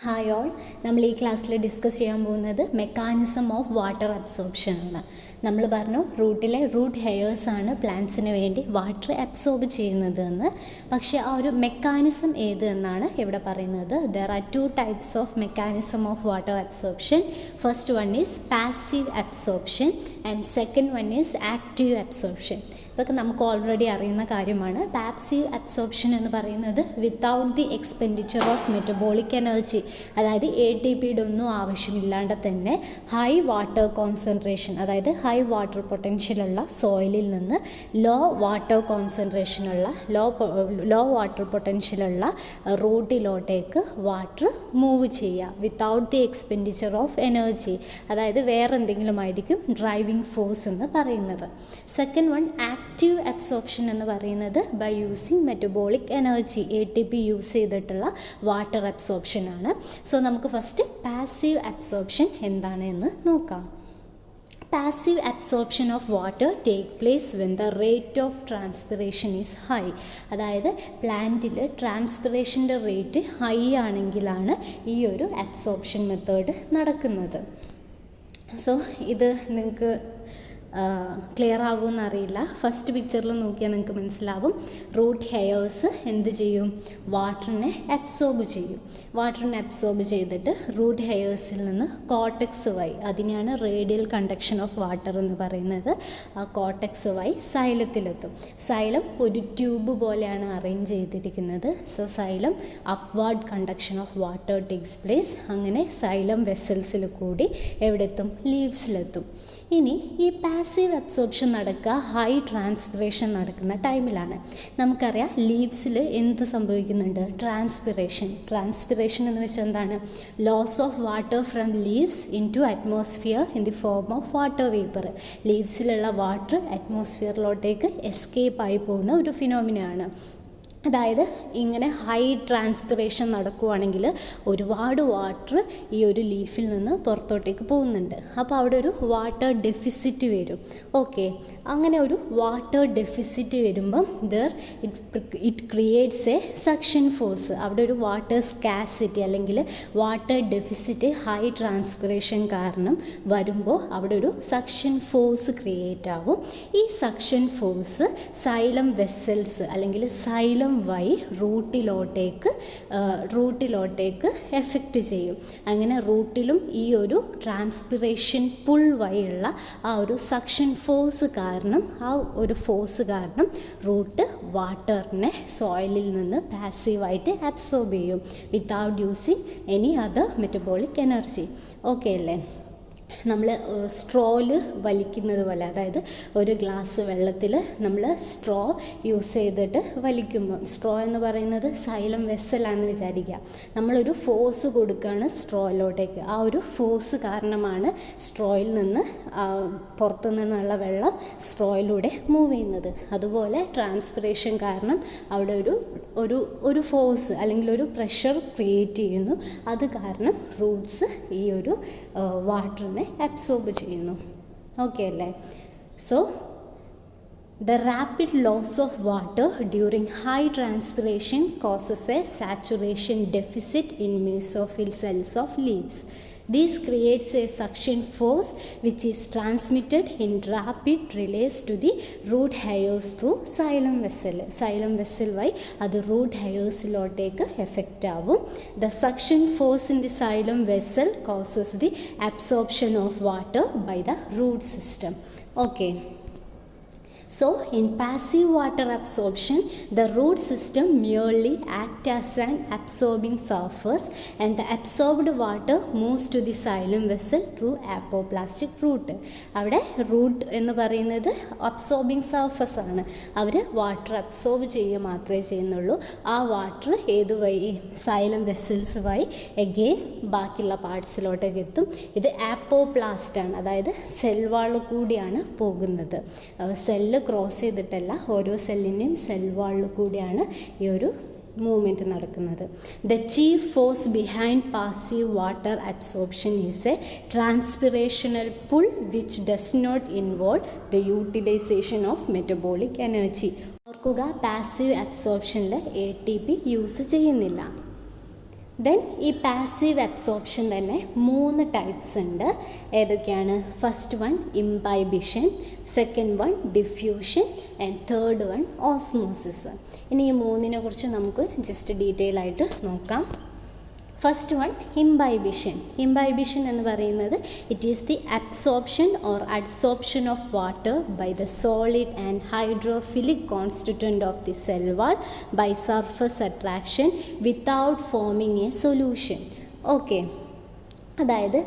Hi all, നമ്മൾ ഈ ക്ലാസ്സിൽ ഡിസ്കസ് ചെയ്യാൻ പോകുന്നത് മെക്കാനിസം ഓഫ് വാട്ടർ അബ്സോർപ്ഷൻ ആണ്. നമ്മൾ പറഞ്ഞു റൂട്ട് ഹെയേഴ്സാണ് പ്ലാന്റ്സിന് വേണ്ടി വാട്ടർ അബ്സോർബ് ചെയ്യുന്നത് എന്ന്. പക്ഷേ ആ ഒരു മെക്കാനിസം ഏത് എന്നാണ് ഇവിടെ പറയുന്നത്. There are 2 types of mechanism of water absorption. First one is passive absorption and second one is active absorption. ഇതൊക്കെ നമുക്ക് ഓൾറെഡി അറിയുന്ന കാര്യമാണ്. പാസീവ് അബ്സോർപ്ഷൻ എന്ന് പറയുന്നത് without the expenditure of metabolic energy, അതായത് ATPയുടെ ഒന്നും ആവശ്യമില്ലാണ്ട് തന്നെ ഹൈ വാട്ടർ കോൺസെൻട്രേഷൻ, അതായത് ഹൈ വാട്ടർ പൊട്ടൻഷ്യലുള്ള സോയിലിൽ നിന്ന് ലോ വാട്ടർ കോൺസെൻട്രേഷനുള്ള ലോ വാട്ടർ പൊട്ടൻഷ്യലുള്ള റൂട്ടിലോട്ടേക്ക് വാട്ടർ മൂവ് ചെയ്യുക without the expenditure of energy, അതായത് വേറെ എന്തെങ്കിലും ആയിരിക്കും ഡ്രൈവിംഗ് ഫോഴ്സ് എന്ന് പറയുന്നത്. സെക്കൻഡ് വൺ ആക്റ്റീവ് അബ്സോർപ്ഷൻ എന്ന് പറയുന്നത് by using metabolic energy, ATP use ചെയ്തിട്ടുള്ള വാട്ടർ അബ്സോർപ്ഷൻ ആണ്. സോ നമുക്ക് ഫസ്റ്റ് പാസീവ് അബ്സോർപ്ഷൻ എന്താണ് എന്ന് നോക്കാം. Passive absorption of water take place when the rate of transpiration is high. അതായത് പ്ലാന്റിൽ ട്രാൻസ്പിറേഷൻ്റെ റേറ്റ് ഹൈ ആണെങ്കിലാണ് ഈ ഒരു അബ്സോർപ്ഷൻ മെത്തേഡ് നടക്കുന്നത്. സോ ഇത് നിങ്ങൾക്ക് ക്ലിയർ ആകുമെന്ന് അറിയില്ല. ഫസ്റ്റ് പിക്ചറിൽ നോക്കിയാൽ നിങ്ങൾക്ക് മനസ്സിലാവും. റൂട്ട് ഹെയേഴ്സ് എന്ത് ചെയ്യും? വാട്ടറിനെ അബ്സോർബ് ചെയ്യും. വാട്ടറിനെ അബ്സോർബ് ചെയ്തിട്ട് റൂട്ട് ഹെയേഴ്സിൽ നിന്ന് കോർട്ടെക്സ് വഴി, അതിനെയാണ് റേഡിയൽ കണ്ടക്ഷൻ ഓഫ് വാട്ടർ എന്ന് പറയുന്നത്, ആ കോർട്ടെക്സ് വഴി സൈലത്തിലെത്തും. സൈലം ഒരു ട്യൂബ് പോലെയാണ് അറേഞ്ച് ചെയ്തിരിക്കുന്നത്. So xylem upward conduction of water takes place. അങ്ങനെ സൈലം വെസൽസിൽ കൂടി എവിടെ എത്തും? ലീവ്സിലെത്തും. ഇനി ഈ പാസീവ് അബ്സോർപ്ഷൻ നടക്കുക ഹൈ ട്രാൻസ്പിറേഷൻ നടക്കുന്ന ടൈമിലാണ്. നമുക്കറിയാം ലീവ്സിൽ എന്ത് സംഭവിക്കുന്നുണ്ട്? ട്രാൻസ്പിറേഷൻ എന്ന് വെച്ചാൽ എന്താണ്? Loss of water from leaves into atmosphere in the form of water vapour. ലീവ്സിലുള്ള വാട്ടർ അറ്റ്മോസ്ഫിയറിലോട്ടേക്ക് എസ്കേപ്പ് ആയി പോകുന്ന ഒരു ഫിനോമിനയാണ്. അതായത് ഇങ്ങനെ ഹൈ ട്രാൻസ്പിറേഷൻ നടക്കുകയാണെങ്കിൽ ഒരുപാട് വാട്ടർ ഈ ഒരു ലീഫിൽ നിന്ന് പുറത്തോട്ടേക്ക് പോകുന്നുണ്ട്. അപ്പോൾ അവിടെ ഒരു വാട്ടർ ഡെഫിസിറ്റ് വരും. ഓക്കെ, അങ്ങനെ ഒരു വാട്ടർ ഡെഫിസിറ്റ് വരുമ്പം it creates A suction force. അവിടെ ഒരു വാട്ടർ സ്കാസിറ്റി അല്ലെങ്കിൽ വാട്ടർ ഡെഫിസിറ്റ് ഹൈ ട്രാൻസ്പിറേഷൻ കാരണം വരുമ്പോൾ അവിടെ ഒരു സക്ഷൻ ഫോഴ്സ് ക്രിയേറ്റ് ആവും. ഈ സക്ഷൻ ഫോഴ്സ് സൈലം വെസൽസ് അല്ലെങ്കിൽ സൈലം വഴി റൂട്ടിലോട്ടേക്ക് എഫക്റ്റ് ചെയ്യും. അങ്ങനെ റൂട്ടിലും ഈ ഒരു ട്രാൻസ്പിറേഷൻ പുൾ വഴിയുള്ള ആ ഒരു സക്ഷൻ ഫോഴ്സ് കാരണം റൂട്ട് വാട്ടറിനെ സോയിലിൽ നിന്ന് പാസീവായിട്ട് അബ്സോർബ് ചെയ്യും without using any other metabolic energy. Okay അല്ലേ? നമ്മൾ സ്ട്രോയിൽ വലിക്കുന്നത് പോലെ, അതായത് ഒരു ഗ്ലാസ് വെള്ളത്തിൽ നമ്മൾ സ്ട്രോ യൂസ് ചെയ്തിട്ട് വലിക്കുമ്പോൾ, സ്ട്രോ എന്ന് പറയുന്നത് സൈലം വെസലാണെന്ന് വിചാരിക്കുക, നമ്മളൊരു ഫോഴ്സ് കൊടുക്കുകയാണ് സ്ട്രോയിലോട്ടേക്ക്. ആ ഒരു ഫോഴ്സ് കാരണമാണ് സ്ട്രോയിൽ നിന്ന് പുറത്തു നിന്നുള്ള വെള്ളം സ്ട്രോയിലൂടെ മൂവ് ചെയ്യുന്നത്. അതുപോലെ ട്രാൻസ്പിറേഷൻ കാരണം അവിടെ ഒരു ഫോഴ്സ് അല്ലെങ്കിൽ ഒരു പ്രഷർ ക്രിയേറ്റ് ചെയ്യുന്നു. അത് കാരണം റൂട്ട്സ് ഈ ഒരു വാട്ടറിനെ അബ്സോർബ് ചെയ്യുന്നു. ഓക്കെ അല്ലേ? So the rapid loss of water during high transpiration causes a saturation deficit in mesophyll cells of leaves. This creates a suction force which is transmitted in rapid relays to the root hairs through xylem vessel. Xylem vessel വഴി അത് root ഹെയേഴ്സിലോട്ടേക്ക് effect ആവും. The suction force in the xylem vessel causes the absorption of water by the root system. Okay. So, in passive water absorption, the root system merely acts as an absorbing surface and the absorbed water moves to the xylem vessel through apoplastic root. അവിടെ root എന്ന് പറയുന്നത് absorbing surface ആണ്. അവർ water absorb ചെയ്യുക മാത്രമേ ചെയ്യുന്നുള്ളൂ. ആ water ഏത് വഴി? സൈലം വെസൽസ് വഴി എഗെയിൻ ബാക്കിയുള്ള പാർട്സിലോട്ടേക്ക് എത്തും. ഇത് ആപ്പോപ്ലാസ്റ്റ് ആണ്, അതായത് സെൽ വാൾ കൂടിയാണ് പോകുന്നത്. സെല്ല് ക്രോസ് ചെയ്തിട്ടല്ല, ഓരോ സെല്ലിൻ്റെയും സെൽ വാളിൽ കൂടിയാണ് ഈ ഒരു മൂവ്മെൻറ്റ് നടക്കുന്നത്. The chief force behind passive water absorption is a transpirational pull which does not involve the utilisation of metabolic energy. ഓർക്കുക, പാസീവ് അബ്സോർപ്ഷനിൽ ATP യൂസ് ചെയ്യുന്നില്ല. ദെൻ ഈ പാസീവ് അബ്സോർപ്ഷൻ തന്നെ 3 ടൈപ്സ് ഉണ്ട്. ഏതൊക്കെയാണ്? First one imbibition, second one diffusion and third one osmosis. ഇനി ഈ 3നെ കുറിച്ച് നമുക്ക് ജസ്റ്റ് ഡീറ്റെയിൽ ആയിട്ട് നോക്കാം. First one ഇംബൈബിഷൻ. ഇംബൈബിഷൻ എന്ന് പറയുന്നത് it is the absorption or adsorption of water by the solid and hydrophilic constituent of the cell wall by surface attraction without forming a solution. Okay, അതായത്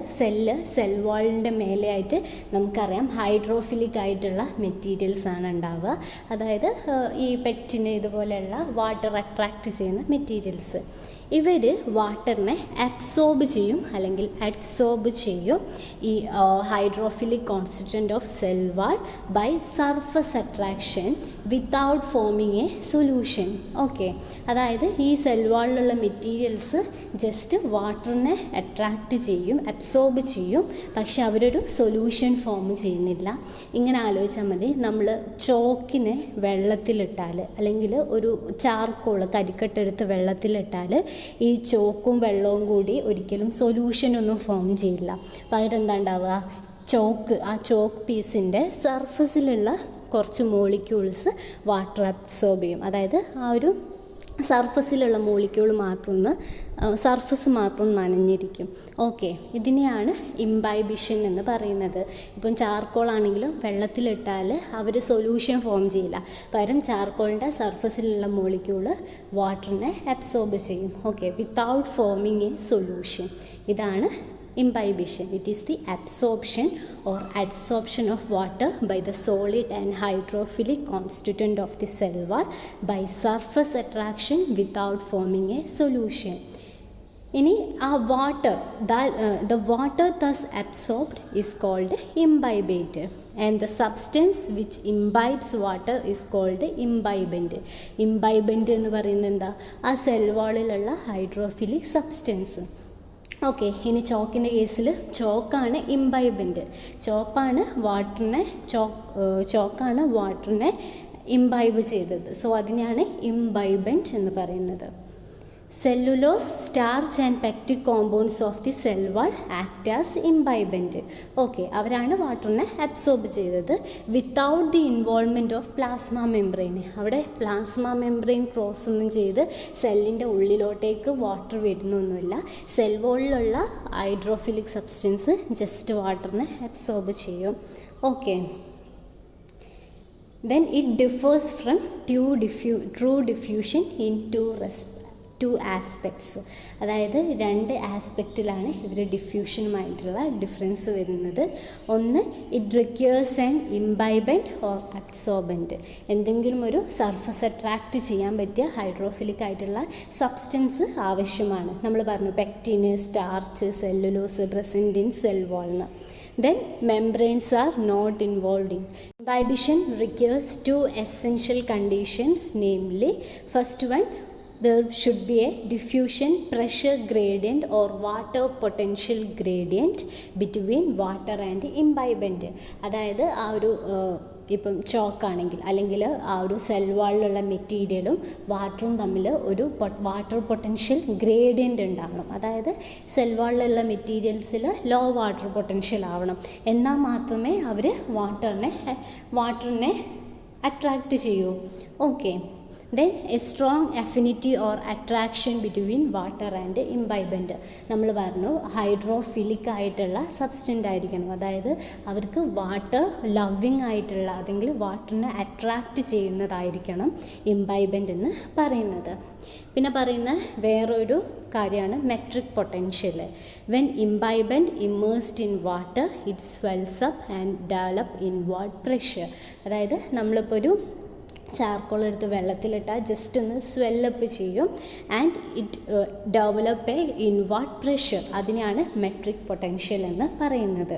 cell വാളിൻ്റെ മേലെയായിട്ട് നമുക്കറിയാം hydrophilic ആയിട്ടുള്ള materials ആണ് ഉണ്ടാവുക. അതായത് ഈ പെക്റ്റിന് ഇതുപോലെയുള്ള വാട്ടർ അട്രാക്റ്റ് ചെയ്യുന്ന മെറ്റീരിയൽസ്. ഇവർ വാട്ടറിനെ അബ്സോർബ് ചെയ്യും അല്ലെങ്കിൽ അഡ്സോർബ് ചെയ്യും ഈ hydrophilic constituent of cell wall by surface attraction without forming a solution. Okay, അതായത് ഈ സെൽ വാളിലുള്ള മെറ്റീരിയൽസ് ജസ്റ്റ് വാട്ടറിനെ അട്രാക്റ്റ് ചെയ്യും, അബ്സോർബ് ചെയ്യും, പക്ഷെ അവരൊരു സൊല്യൂഷൻ ഫോം ചെയ്യുന്നില്ല. ഇങ്ങനെ ആലോചിച്ചാൽ മതി, നമ്മൾ ചോക്കിനെ വെള്ളത്തിലിട്ടാൽ അല്ലെങ്കിൽ ഒരു ചാർക്കോൾ കരിക്കട്ടെടുത്ത് വെള്ളത്തിലിട്ടാൽ ഈ ചോക്കും വെള്ളവും കൂടി ഒരിക്കലും സൊല്യൂഷനൊന്നും ഫോം ചെയ്യില്ല. പകരം എന്താ ഉണ്ടാവുക? ആ ചോക്ക് പീസിൻ്റെ സർഫസിലുള്ള കുറച്ച് മോളിക്യൂൾസ് വാട്ടർ അബ്സോർബ് ചെയ്യും. അതായത് ആ ഒരു സർഫസിലുള്ള മോളിക്യൂൾ സർഫസ് മാത്രം നനഞ്ഞിരിക്കും. ഓക്കെ, ഇതിനെയാണ് ഇംബൈബിഷൻ എന്ന് പറയുന്നത്. ഇപ്പം ചാർക്കോൾ ആണെങ്കിലും വെള്ളത്തിലിട്ടാൽ അവർ സൊല്യൂഷൻ ഫോം ചെയ്യില്ല, പകരം ചാർക്കോളിൻ്റെ സർഫസിലുള്ള മോളിക്യൂള് വാട്ടറിനെ അബ്സോർബ് ചെയ്യും. Okay, without forming a solution. ഇതാണ് imbibition. It is the absorption or adsorption of water by the solid and hydrophilic constituent of the cell wall by surface attraction without forming a solution. ഇനി ആ water the water thus absorbed is called imbibate and the substance which imbibes water is called imbibant. Imbibant എന്ന് പറയുന്നത് എന്താ? ആ cell വാളിലുള്ള hydrophilic substance. Okay, ഇനി ചോക്കിൻ്റെ കേസിൽ ചോക്കാണ് ഇംബൈബൻ്റ്. ചോക്കാണ് വാട്ടറിനെ imbibe ചെയ്തത്. സോ അതിനെയാണ് ഇംബൈബൻ്റ് എന്ന് പറയുന്നത്. Cellulose, starch and pectic compounds of the cell wall act as imbibant. Okay, അവരാണ് വാട്ടറിനെ അബ്സോർബ് ചെയ്തത് without the involvement of plasma membrane. അവിടെ പ്ലാസ്മ മെംബ്രെയിൻ ക്രോസ് ഒന്നും ചെയ്ത് സെല്ലിൻ്റെ ഉള്ളിലോട്ടേക്ക് വാട്ടർ വരുന്നൊന്നുമില്ല. സെൽ വാളിലുള്ള ഹൈഡ്രോഫിലിക് സബ്സ്റ്റൻസ് ജസ്റ്റ് വാട്ടറിനെ അബ്സോർബ് ചെയ്യും. Okay, then it differs from true diffusion in two aspects. അതായത് 2 ആസ്പെക്റ്റിലാണ് ഇവർ ഡിഫ്യൂഷനുമായിട്ടുള്ള ഡിഫറൻസ് വരുന്നത്. ഒന്ന്, it requires an imbibant or absorbent. എന്തെങ്കിലും ഒരു സർഫസ് അട്രാക്റ്റ് ചെയ്യാൻ പറ്റിയ ഹൈഡ്രോഫിലിക് ആയിട്ടുള്ള സബ്സ്റ്റൻസ് ആവശ്യമാണ്. നമ്മൾ പറഞ്ഞു pectin, starch, cellulose present in cell വാൾന്ന്. Then membranes are not involved in. Imbibition requires 2 essential conditions, namely, first one, there should be a diffusion pressure gradient or water potential gradient between water and imbibant. അതായത് ആ ഒരു ഇപ്പം ചോക്കാണെങ്കിൽ അല്ലെങ്കിൽ ആ ഒരു cell വാളിലുള്ള മെറ്റീരിയലും വാട്ടറും തമ്മിൽ ഒരു വാട്ടർ പൊട്ടൻഷ്യൽ ഗ്രേഡിയൻ്റ് ഉണ്ടാവണം. അതായത് സെൽ വാളിലുള്ള മെറ്റീരിയൽസിൽ ലോ വാട്ടർ പൊട്ടൻഷ്യൽ ആവണം. എന്നാൽ മാത്രമേ അവർ വാട്ടറിനെ അട്രാക്റ്റ് ചെയ്യൂ. Okay, then a strong affinity or attraction between water and imbibant. നമ്മൾ പറഞ്ഞു ഹൈഡ്രോഫിലിക് ആയിട്ടുള്ള സബ്സ്റ്റൻ്റ് ആയിരിക്കണം. അതായത് അവർക്ക് വാട്ടർ ലവിങ് ആയിട്ടുള്ള അല്ലെങ്കിൽ വാട്ടറിനെ അട്രാക്റ്റ് ചെയ്യുന്നതായിരിക്കണം ഇംബൈബൻ്റ് എന്ന് പറയുന്നത്. പിന്നെ പറയുന്ന വേറൊരു കാര്യമാണ് matric potential. When imbibant immersed in water it swells up and develop inward pressure. അതായത് നമ്മളിപ്പോൾ ഒരു ചാർക്കോൾ എടുത്ത് വെള്ളത്തിലിട്ടാൽ ജസ്റ്റ് ഒന്ന് സ്വെല്ലപ്പ് ചെയ്യും and it develop a inward pressure. അതിനെയാണ് മെട്രിക് പൊട്ടൻഷ്യൽ എന്ന് പറയുന്നത്.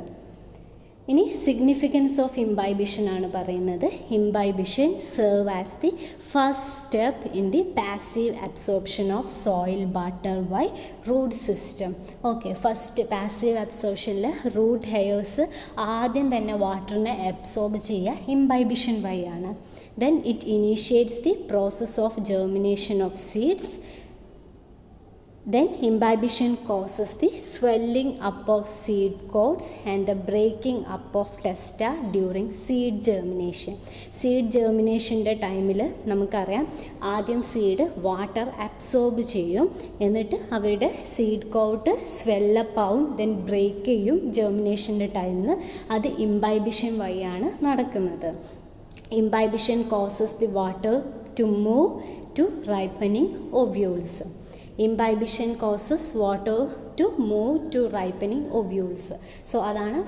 ഇനി സിഗ്നിഫിക്കൻസ് ഓഫ് ഇംബൈബിഷൻ ആണ് പറയുന്നത്. Imbibition serve as the first step in the passive absorption of soil water by root system. Okay, first passive അബ്സോർപ്ഷനിൽ root hairs ആദ്യം തന്നെ വാട്ടറിനെ absorb ചെയ്യുക ഇംബൈബിഷൻ വഴിയാണ്. Then it initiates the process of germination of seeds. Then imbibition causes the swelling up of seed coats and the breaking up of testa during seed germination. Seed germinationൻ്റെ ടൈമിൽ നമുക്കറിയാം ആദ്യം seed water absorb ചെയ്യും, എന്നിട്ട് അവയുടെ seed coat സ്വെല്ലപ്പ് ആവും, then break ചെയ്യും ജെർമിനേഷൻ്റെ ടൈമിൽ. അത് ഇംബൈബിഷൻ വഴിയാണ് നടക്കുന്നത്. Imbibition causes the water to move to ripening ovules. Imbibition causes water to move to ripening ovules. So അതാണ്